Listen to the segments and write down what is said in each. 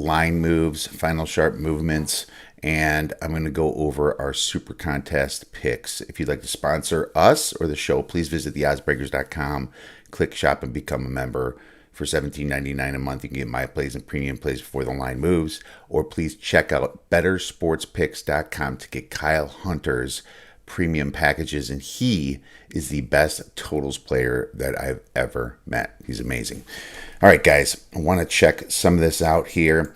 line moves, final sharp movements, and I'm going to go over our super contest picks. If you'd like to sponsor us or the show, please visit theoddsbreakers.com, click shop, and become a member. For $17.99 a month, you can get my plays and premium plays before the line moves. Or please check out bettersportspicks.com to get Kyle Hunter's premium packages, and he is the best totals player that I've ever met. He's amazing. All right, guys, I want to check some of this out here.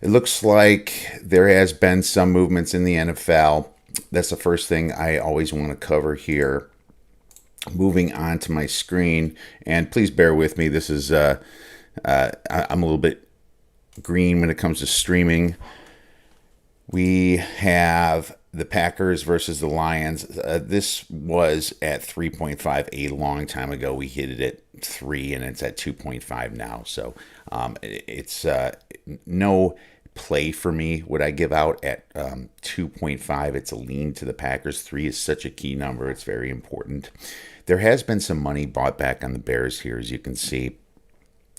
It looks like there has been some movements in the NFL. That's the first thing I always want to cover here. Moving on to my screen, and please bear with me. This is I'm a little bit green when it comes to streaming. We have the Packers versus the Lions. This was at 3.5 a long time ago. We hit it at 3, and it's at 2.5 now. So it's no play for me. Would I give out at 2.5? It's a lean to the Packers. 3 is such a key number. It's very important. There has been some money bought back on the Bears here, as you can see.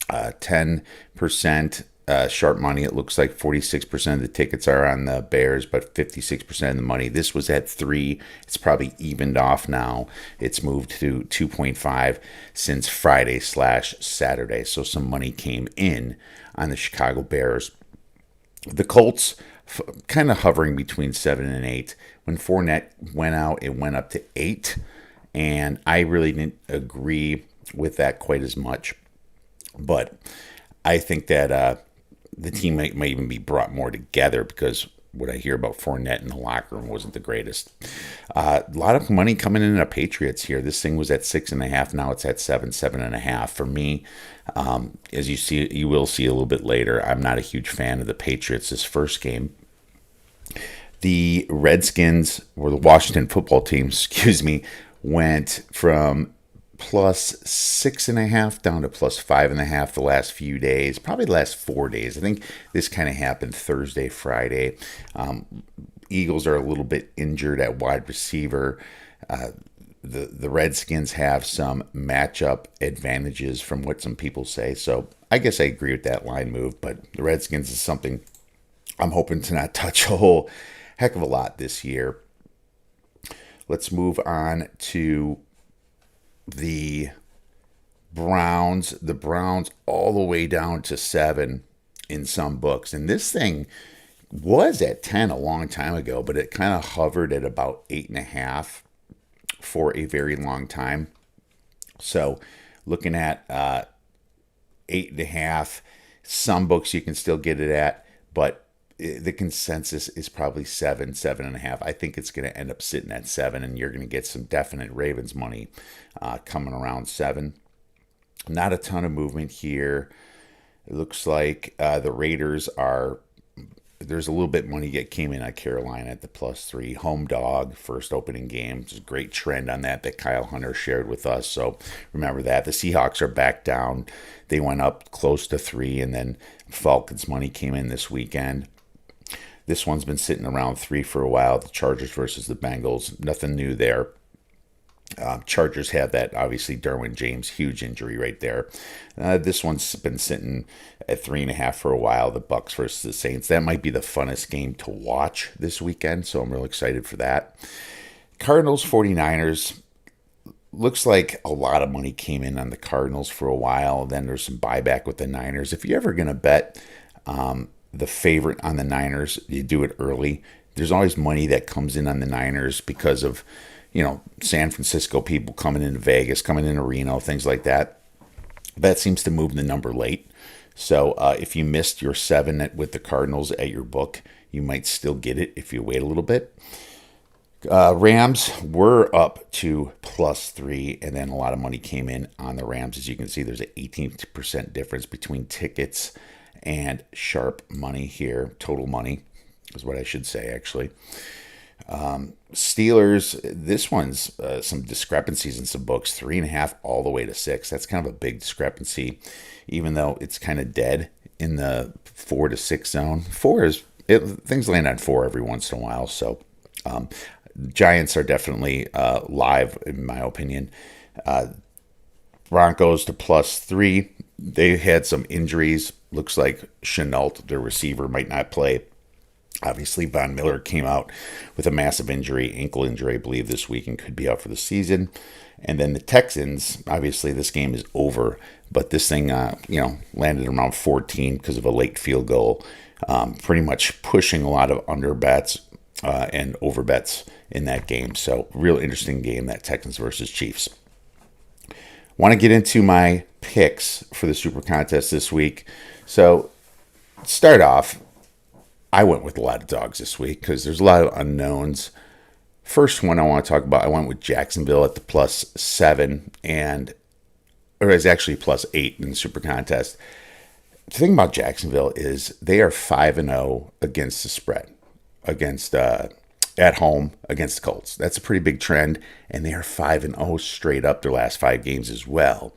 10% sharp money. It looks like 46% of the tickets are on the Bears, but 56% of the money. This was at 3. It's probably evened off now. It's moved to 2.5 since Friday/Saturday. So some money came in on the Chicago Bears. The Colts kind of hovering between 7 and 8. When Fournette went out, it went up to 8. And I really didn't agree with that quite as much. But I think that the team might even be brought more together, because what I hear about Fournette in the locker room wasn't the greatest. A lot of money coming in the Patriots here. This thing was at 6.5. Now it's at 7.5. For me, as you will see a little bit later, I'm not a huge fan of the Patriots this first game. The Redskins, or the Washington football team, excuse me, went from plus 6.5 down to plus 5.5 the last few days, probably the last 4 days. I think this kind of happened Thursday, Friday. Eagles are a little bit injured at wide receiver. The Redskins have some matchup advantages from what some people say. So I guess I agree with that line move, but the Redskins is something I'm hoping to not touch a whole heck of a lot this year. Let's move on to the Browns. The Browns all the way down to 7 in some books. And this thing was at 10 a long time ago, but it kind of hovered at about 8.5 for a very long time. So looking at 8.5, some books you can still get it at, but the consensus is probably 7.5. I think it's going to end up sitting at 7, and you're going to get some definite Ravens money coming around 7. Not a ton of movement here. It looks like the Raiders there's a little bit money that came in at Carolina at the +3. Home dog, first opening game. There's a great trend on that Kyle Hunter shared with us. So remember that. The Seahawks are back down. They went up close to 3, and then Falcons money came in this weekend. This one's been sitting around 3 for a while. The Chargers versus the Bengals. Nothing new there. Chargers have that, obviously, Derwin James, huge injury right there. This one's been sitting at 3.5 for a while. The Bucks versus the Saints. That might be the funnest game to watch this weekend, so I'm real excited for that. Cardinals, 49ers. Looks like a lot of money came in on the Cardinals for a while. Then there's some buyback with the Niners. If you're ever going to bet the favorite on the Niners, you do it early. There's always money that comes in on the Niners because of, San Francisco people coming into Vegas, coming into Reno, things like that. That seems to move the number late. So if you missed your 7 with the Cardinals at your book, you might still get it if you wait a little bit. Rams were up to +3, and then a lot of money came in on the Rams. As you can see, there's an 18% difference between tickets and sharp money here. Total money is what I should say, actually. Steelers, this one's some discrepancies in some books, 3.5 all the way to 6. That's kind of a big discrepancy, even though it's kind of dead in the 4 to 6 zone. Things land on 4 every once in a while. So Giants are definitely live, in my opinion. Broncos to +3. They had some injuries looks like Chenault, the receiver, might not play. Obviously, Von Miller came out with a massive injury, ankle injury, I believe, this week and could be out for the season. And then the Texans, obviously, this game is over, but this thing, landed around 14 because of a late field goal, pretty much pushing a lot of under bets and over bets in that game. So, real interesting game, that Texans versus Chiefs. Want to get into my picks for the Super Contest this week. So, start off, I went with a lot of dogs this week because there's a lot of unknowns. First one I want to talk about, I went with Jacksonville at the +7, or it's actually +8 in the Super Contest. The thing about Jacksonville is they are 5-0 against the spread, against at home against the Colts. That's a pretty big trend, and they are 5-0 straight up their last 5 games as well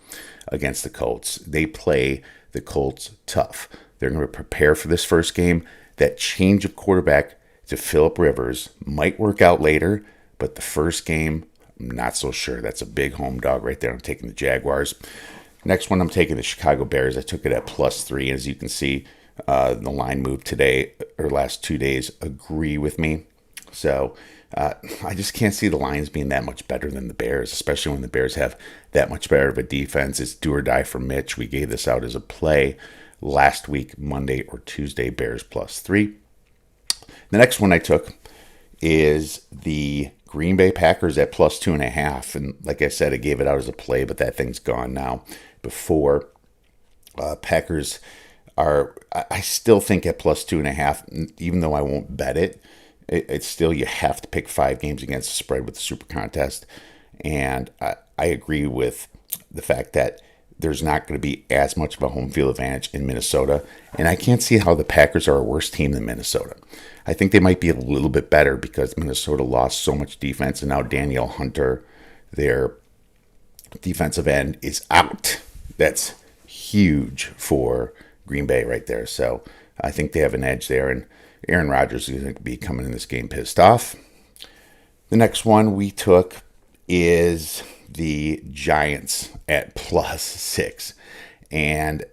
against the Colts. They play the Colts tough. They're going to prepare for this first game. That change of quarterback to Phillip Rivers might work out later, but the first game, I'm not so sure. That's a big home dog right there. I'm taking the Jaguars. Next one, I'm taking the Chicago Bears. I took it at +3. As you can see, the line move today, or last 2 days, agree with me. So I just can't see the Lions being that much better than the Bears, especially when the Bears have that much better of a defense. It's do or die for Mitch. We gave this out as a play last week, Monday or Tuesday, Bears +3. The next one I took is the Green Bay Packers at +2.5. And like I said, I gave it out as a play, but that thing's gone now. Before, Packers are, I still think at +2.5, even though I won't bet it, it's still, you have to pick 5 games against the spread with the Super Contest. And I agree with the fact that there's not going to be as much of a home field advantage in Minnesota. And I can't see how the Packers are a worse team than Minnesota. I think they might be a little bit better because Minnesota lost so much defense. And now Danielle Hunter, their defensive end, is out. That's huge for Green Bay right there. So I think they have an edge there. And Aaron Rodgers is going to be coming in this game pissed off. The next one we took is the Giants at +6. And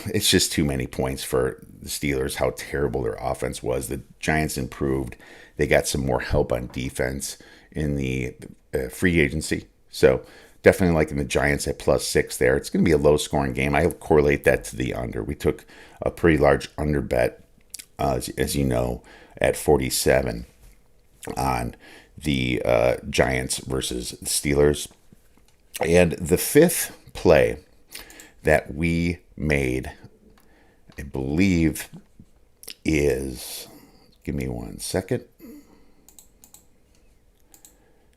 it's just too many points for the Steelers, how terrible their offense was. The Giants improved. They got some more help on defense in the free agency. So definitely liking the Giants at +6 there. It's going to be a low-scoring game. I correlate that to the under. We took a pretty large under bet, as you know, at 47 on the Giants versus the Steelers. And the fifth play that we made, I believe, is, give me 1 second.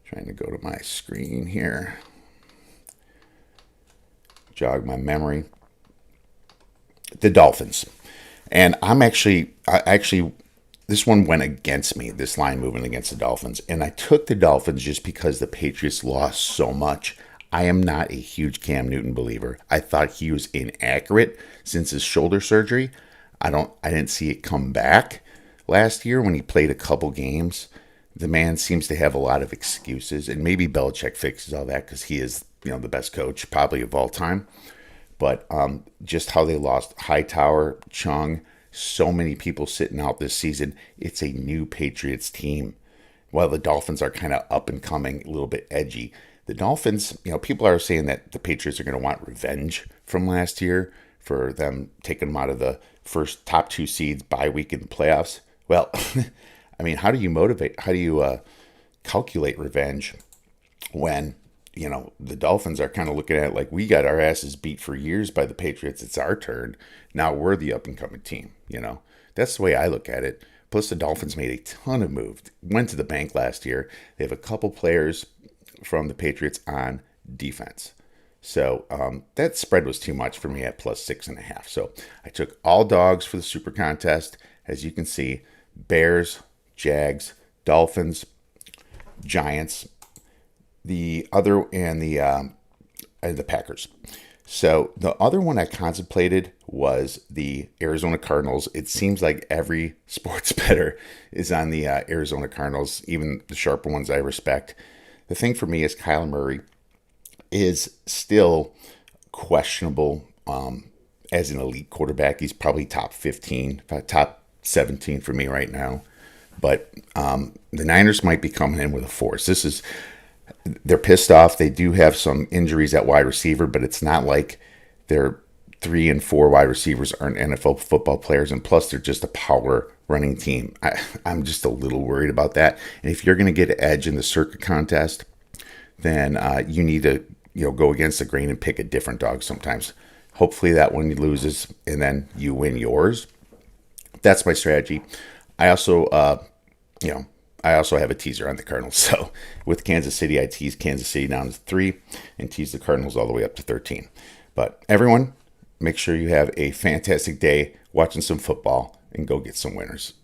Trying to go to my screen here. Jog my memory. The Dolphins. And this one went against me, this line movement against the Dolphins. And I took the Dolphins just because the Patriots lost so much. I am not a huge Cam Newton believer. I thought he was inaccurate since his shoulder surgery. I didn't see it come back last year when he played a couple games. The man seems to have a lot of excuses, and maybe Belichick fixes all that because he is, the best coach probably of all time. But just how they lost Hightower, Chung, so many people sitting out this season. It's a new Patriots team. While the Dolphins are kind of up and coming, a little bit edgy. The Dolphins, people are saying that the Patriots are going to want revenge from last year for them taking them out of the first top 2 seeds bye week in the playoffs. Well, I mean, how do you calculate revenge when, the Dolphins are kind of looking at it like, we got our asses beat for years by the Patriots. It's our turn. Now we're the up and coming team. That's the way I look at it. Plus the Dolphins made a ton of moves, went to the bank last year. They have a couple players from the Patriots on defense. So that spread was too much for me at +6.5. So I took all dogs for the Super Contest. As you can see, Bears, Jags, Dolphins, Giants, the Packers. So the other one I contemplated was the Arizona Cardinals. It seems like every sports bettor is on the Arizona Cardinals, even the sharper ones I respect. The thing for me is Kyler Murray is still questionable as an elite quarterback. He's probably top 15, top 17 for me right now. But the Niners might be coming in with a force. They're pissed off. They do have some injuries at wide receiver, but it's not like their 3 and 4 wide receivers aren't NFL football players. And plus, they're just a power running team. I'm just a little worried about that. And if you're going to get an edge in the circuit contest, then you need to go against the grain and pick a different dog sometimes. Hopefully that one loses and then you win yours. That's my strategy. I also, I also have a teaser on the Cardinals. So with Kansas City, I tease Kansas City down to 3 and tease the Cardinals all the way up to 13. But everyone, make sure you have a fantastic day watching some football and go get some winners.